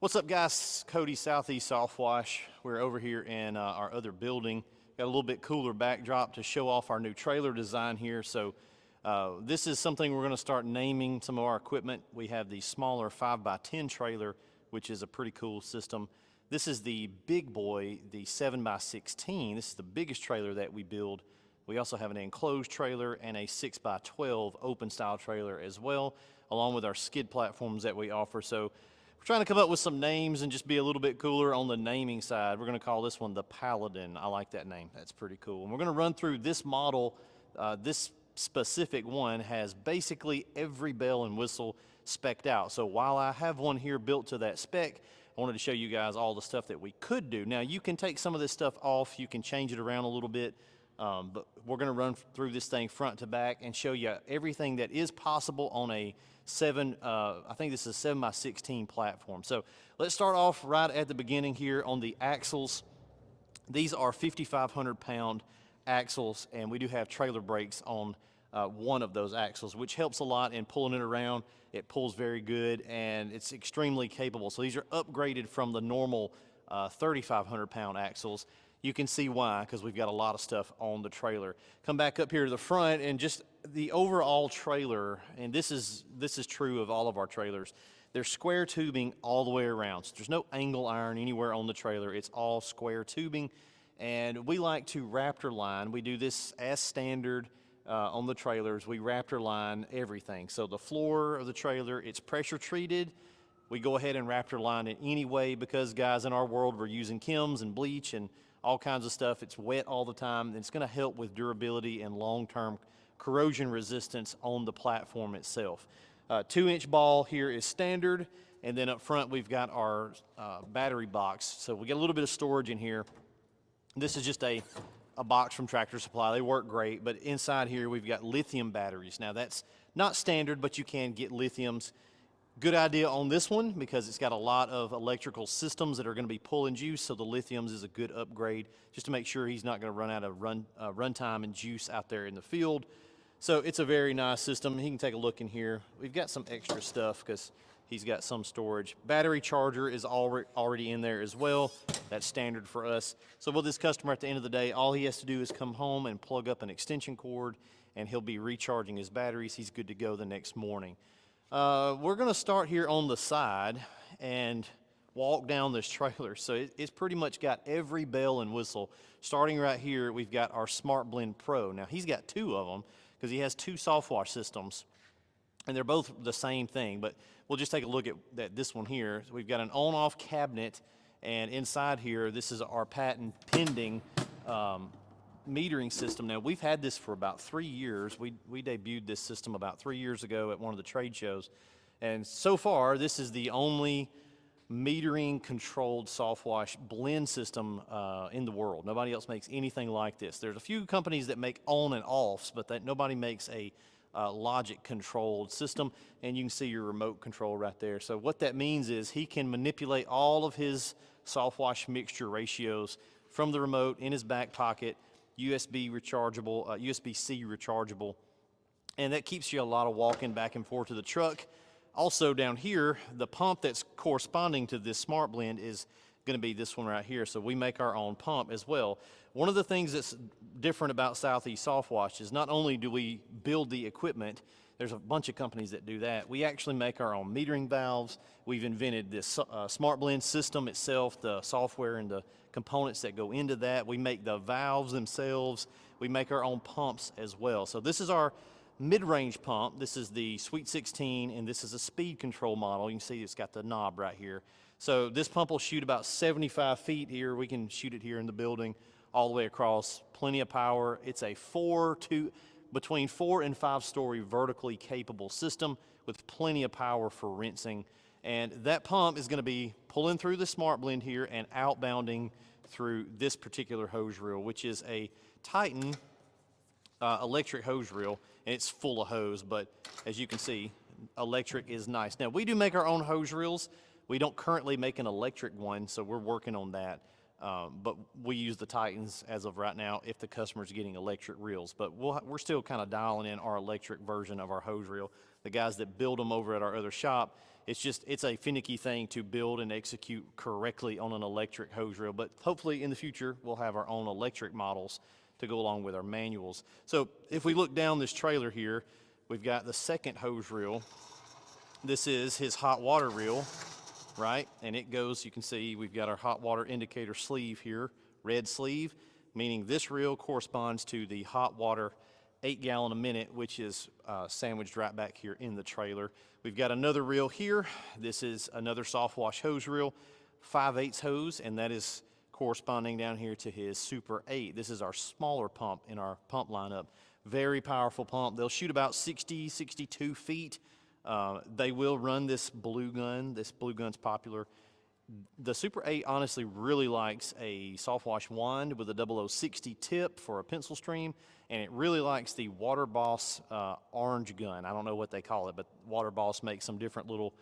What's up, guys? Cody, Southeast Soft Wash. We're over here in our other building. Got a little bit cooler backdrop to show off our new trailer design here. So this is something we're going to start naming some of our equipment. We have the smaller 5x10 trailer, which is a pretty cool system. This is the big boy, the 7x16. This is the biggest trailer that we build. We also have an enclosed trailer and a 6x12 open style trailer as well, along with our skid platforms that we offer. So we're trying to come up with some names and just be a little bit cooler on the naming side. We're going to call this one the Paladin. I like that name. That's pretty cool. And we're going to run through this model. This specific one has basically every bell and whistle spec'd out. So while I have one here built to that spec, I wanted to show you guys all the stuff that we could do. Now, you can take some of this stuff off. You can change it around a little bit. But we're going to run through this thing front to back and show you everything that is possible on a I think this is a 7x16 platform. So let's start off right at the beginning here on the axles. These are 5,500 pound axles, and we do have trailer brakes on one of those axles, which helps a lot in pulling it around. It pulls very good, and it's extremely capable. So these are upgraded from the normal 3,500 pound axles. You can see why, because we've got a lot of stuff on the trailer. Come back up here to the front, and just the overall trailer, and this is true of all of our trailers, there's square tubing all the way around. So there's no angle iron anywhere on the trailer. It's all square tubing, and we like to Raptor line. We do this as standard on the trailers. We Raptor line everything. So the floor of the trailer, it's pressure treated. We go ahead and Raptor line it anyway because, guys, in our world, we're using chems and bleach and all kinds of stuff. It's wet all the time, and it's going to help with durability and long-term corrosion resistance on the platform itself. 2-inch ball here is standard, and then up front we've got our battery box. So we get a little bit of storage in here. This is just a box from Tractor Supply. They work great, but inside here we've got lithium batteries. Now that's not standard, but you can get lithiums. Good idea on this one because it's got a lot of electrical systems that are going to be pulling juice, so the lithiums is a good upgrade just to make sure he's not going to run out of run time and juice out there in the field. So it's a very nice system. He can take a look in here. We've got some extra stuff because he's got some storage. Battery charger is already in there as well. That's standard for us. So with this customer, at the end of the day, all he has to do is come home and plug up an extension cord, and he'll be recharging his batteries. He's good to go the next morning. We're going to start here on the side and walk down this trailer. So it's pretty much got every bell and whistle. Starting right here, we've got our Smart Blend Pro. Now, he's got two of them because he has two soft wash systems, and they're both the same thing. But we'll just take a look at this one here. So we've got an on-off cabinet, and inside here, this is our patent pending metering system. Now, we've had this for about 3 years. We debuted this system about 3 years ago at one of the trade shows, and so far this is the only metering controlled soft wash blend system in the world. Nobody else makes anything like this. There's a few companies that make on and offs, but nobody makes a logic controlled system, and you can see your remote control right there. So what that means is he can manipulate all of his soft wash mixture ratios from the remote in his back pocket. USB rechargeable, USB-C rechargeable, and that keeps you a lot of walking back and forth to the truck. Also down here, the pump that's corresponding to this Smart Blend is going to be this one right here, so we make our own pump as well. One of the things that's different about Southeast Soft Wash is not only do we build the equipment, there's a bunch of companies that do that. We actually make our own metering valves. We've invented this Smart Blend system itself, the software and the components that go into that. We make the valves themselves. We make our own pumps as well. So this is our mid-range pump. This is the Sweet 16, and this is a speed control model. You can see it's got the knob right here. So this pump will shoot about 75 feet here. We can shoot it here in the building all the way across. Plenty of power. It's a between 4 and 5 story vertically capable system with plenty of power for rinsing. And that pump is going to be pulling through the Smart Blend here and outbounding through this particular hose reel, which is a Titan electric hose reel, and it's full of hose, but as you can see, electric is nice. Now, we do make our own hose reels. We don't currently make an electric one, so we're working on that. But we use the Titans as of right now if the customer's getting electric reels. But we're still kind of dialing in our electric version of our hose reel. the guys that build them over at our other shop. It's a finicky thing to build and execute correctly on an electric hose reel, but hopefully in the future we'll have our own electric models to go along with our manuals. So if we look down this trailer here, we've got the second hose reel. This is his hot water reel, right? And it goes, you can see we've got our hot water indicator sleeve here, red sleeve, meaning this reel corresponds to the hot water 8 gallon a minute, which is sandwiched right back here in the trailer. We've got another reel here. This is another soft wash hose reel, 5/8 hose, and that is corresponding down here to his Super 8. This is our smaller pump in our pump lineup. Very powerful pump. They'll shoot about 60, 62 feet. They will run this blue gun. This blue gun's popular. The Super 8 honestly really likes a soft wash wand with a 0060 tip for a pencil stream, and it really likes the Water Boss orange gun. I don't know what they call it, but Water Boss makes some different little,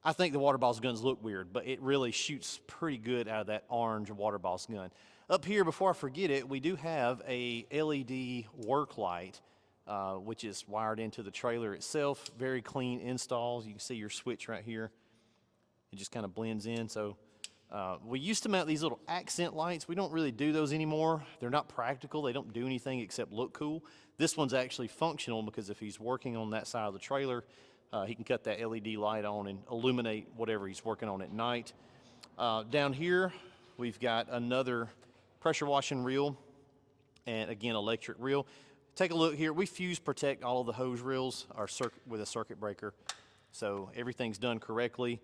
I think the Water Boss guns look weird, but it really shoots pretty good out of that orange Water Boss gun. Up here, before I forget it, we do have a LED work light, which is wired into the trailer itself. Very clean installs. You can see your switch right here. It just kind of blends in. So we used to mount these little accent lights. We don't really do those anymore. They're not practical. They don't do anything except look cool. This one's actually functional because if he's working on that side of the trailer, he can cut that LED light on and illuminate whatever he's working on at night. Down here, we've got another pressure washing reel, and again, electric reel. Take a look here. We fuse protect all of the hose reels with a circuit breaker, so everything's done correctly.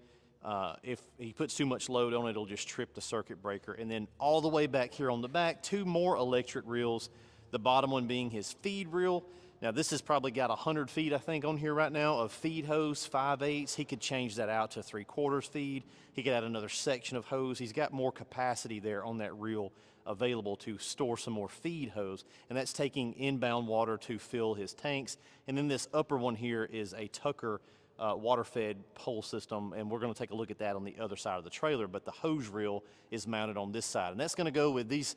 If he puts too much load on it, it'll just trip the circuit breaker. And then all the way back here on the back, 2 more electric reels, the bottom one being his feed reel. Now this has probably got 100 feet, I think, on here right now of feed hose, 5/8. He could change that out to 3/4 feed. He could add another section of hose. He's got more capacity there on that reel available to store some more feed hose, and that's taking inbound water to fill his tanks. And then this upper one here is a Tucker water-fed pole system, and we're going to take a look at that on the other side of the trailer, but the hose reel is mounted on this side, and that's going to go with these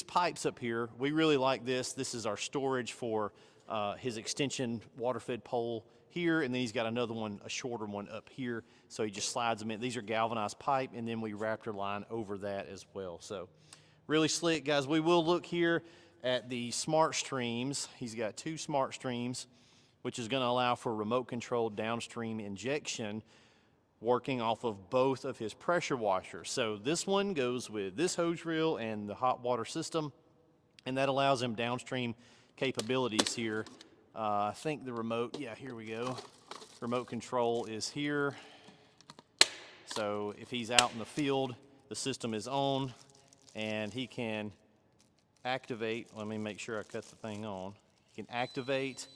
pipes up here. We really like this. This is our storage for his extension water-fed pole here, and then he's got another one, a shorter one up here, so he just slides them in. These are galvanized pipe, and then we Raptor line over that as well. So really slick, guys. We will look here at the smart streams. He's got 2 smart streams, which is going to allow for remote controlled downstream injection working off of both of his pressure washers. So this one goes with this hose reel and the hot water system, and that allows him downstream capabilities here. I think the remote, yeah, here we go. Remote control is here. So if he's out in the field, the system is on, and he can activate. Let me make sure I cut the thing on. He can activate.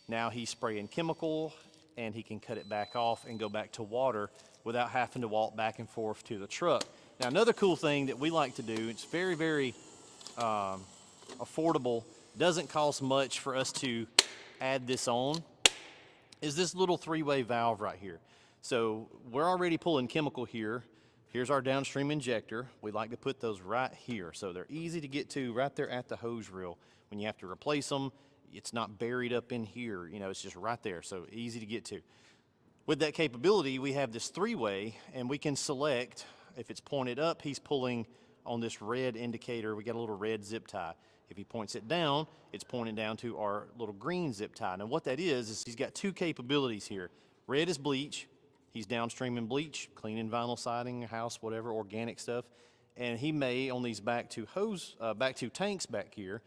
Now he's spraying chemical, and he can cut it back off and go back to water without having to walk back and forth to the truck. Now another cool thing that we like to do, it's very, very affordable, doesn't cost much for us to add this on, is this little 3-way valve right here. So we're already pulling chemical here. Here's our downstream injector. We like to put those right here, so they're easy to get to right there at the hose reel. When you have to replace them, it's not buried up in here, you know, it's just right there, so easy to get to. With that capability, we have this 3-way, and we can select, if it's pointed up, he's pulling on this red indicator. We got a little red zip tie. If he points it down, it's pointing down to our little green zip tie. Now what that is he's got 2 capabilities here. Red is bleach. He's downstreaming bleach, cleaning vinyl siding, house, whatever, organic stuff. And he may, on these back to tanks back here,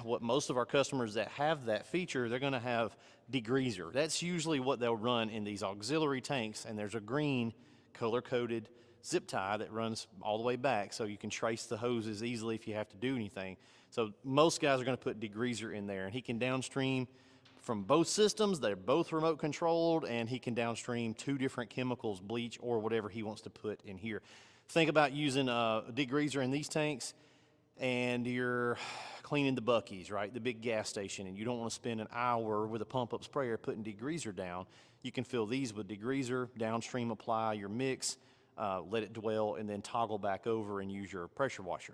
what most of our customers that have that feature, they're going to have degreaser. That's usually what they'll run in these auxiliary tanks, and there's a green color-coded zip tie that runs all the way back, so you can trace the hoses easily if you have to do anything. So most guys are going to put degreaser in there, and he can downstream from both systems. They're both remote controlled, and he can downstream 2 different chemicals, bleach or whatever he wants to put in here. Think about using a degreaser in these tanks, and you're cleaning the Buc-ee's, right, the big gas station, and you don't want to spend an hour with a pump-up sprayer putting degreaser down. You can fill these with degreaser, downstream apply your mix, let it dwell, and then toggle back over and use your pressure washer.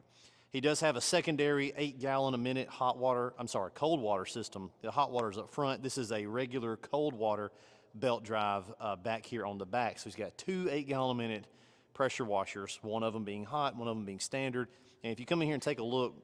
He does have a secondary 8-gallon a minute cold water system. The hot water's up front. This is a regular cold water belt drive back here on the back. So he's got two 8-gallon a minute pressure washers, one of them being hot, one of them being standard. And if you come in here and take a look,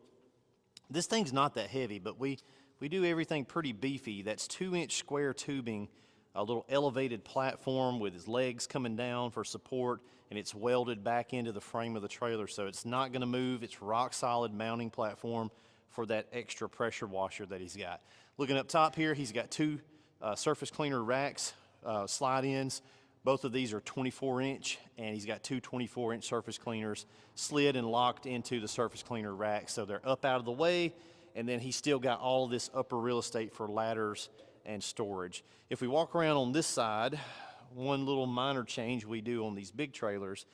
this thing's not that heavy, but we do everything pretty beefy. That's 2-inch square tubing, a little elevated platform with his legs coming down for support, and it's welded back into the frame of the trailer, so it's not going to move. It's rock solid mounting platform for that extra pressure washer that he's got. Looking up top here, he's got two surface cleaner racks, slide ins. Both of these are 24-inch, and he's got two 24-inch surface cleaners slid and locked into the surface cleaner rack, so they're up out of the way, and then he's still got all of this upper real estate for ladders and storage. If we walk around on this side, one little minor change we do on these big trailers,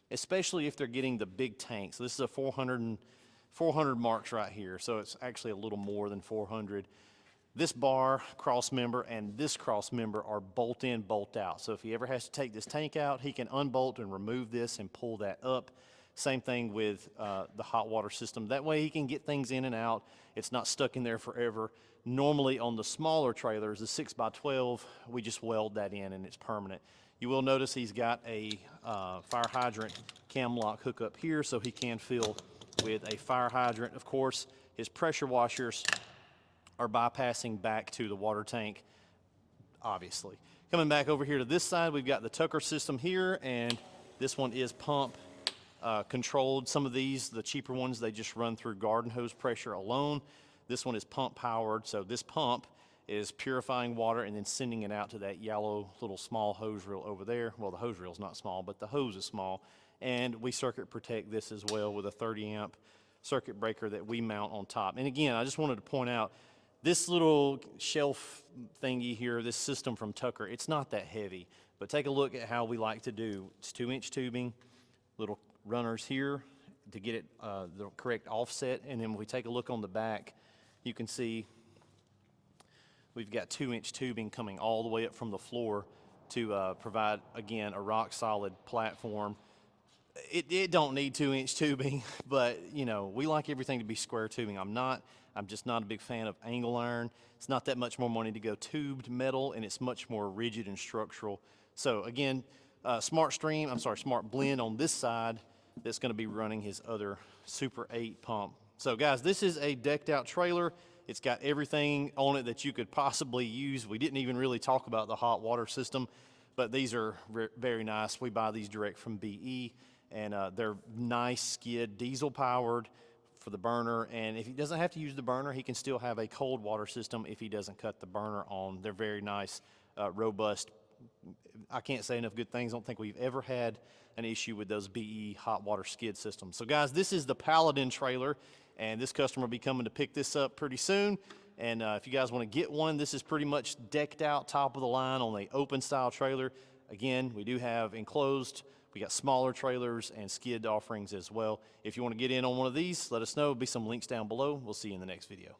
especially if they're getting the big tank. So this is a 400 marks right here, so it's actually a little more than 400. This bar cross member and this cross member are bolt in, bolt out. So if he ever has to take this tank out, he can unbolt and remove this and pull that up. Same thing with the hot water system. That way he can get things in and out. It's not stuck in there forever. Normally on the smaller trailers, the 6x12, we just weld that in and it's permanent. You will notice he's got a fire hydrant cam lock hookup here, so he can fill with a fire hydrant. Of course, his pressure washers are bypassing back to the water tank, obviously. Coming back over here to this side, we've got the Tucker system here, and this one is pump controlled. Some of these, the cheaper ones, they just run through garden hose pressure alone. This one is pump powered, so this pump is purifying water and then sending it out to that yellow little small hose reel over there. Well, the hose reel is not small, but the hose is small. And we circuit protect this as well with a 30 amp circuit breaker that we mount on top. And again, I just wanted to point out, this little shelf thingy here, this system from Tucker, it's not that heavy, but take a look at how we like to do. It's 2-inch tubing, little runners here to get it the correct offset, and then when we take a look on the back, you can see we've got 2-inch tubing coming all the way up from the floor to provide, again, a rock solid platform. It don't need 2-inch tubing, but you know, we like everything to be square tubing. I'm just not a big fan of angle iron. It's not that much more money to go tubed metal, and it's much more rigid and structural. So again, Smart Blend on this side that's going to be running his other Super 8 pump. So guys, this is a decked out trailer. It's got everything on it that you could possibly use. We didn't even really talk about the hot water system, but these are very nice. We buy these direct from BE, and they're nice skid, diesel powered for the burner. And if he doesn't have to use the burner, he can still have a cold water system if he doesn't cut the burner on. They're very nice, robust. I can't say enough good things. I don't think we've ever had an issue with those BE hot water skid systems. So guys, this is the Paladin trailer, and this customer will be coming to pick this up pretty soon. And if you guys want to get one, this is pretty much decked out, top of the line on the open style trailer. Again, we do have enclosed, we got smaller trailers and skid offerings as well. If you want to get in on one of these, let us know. There'll be some links down below. We'll see you in the next video.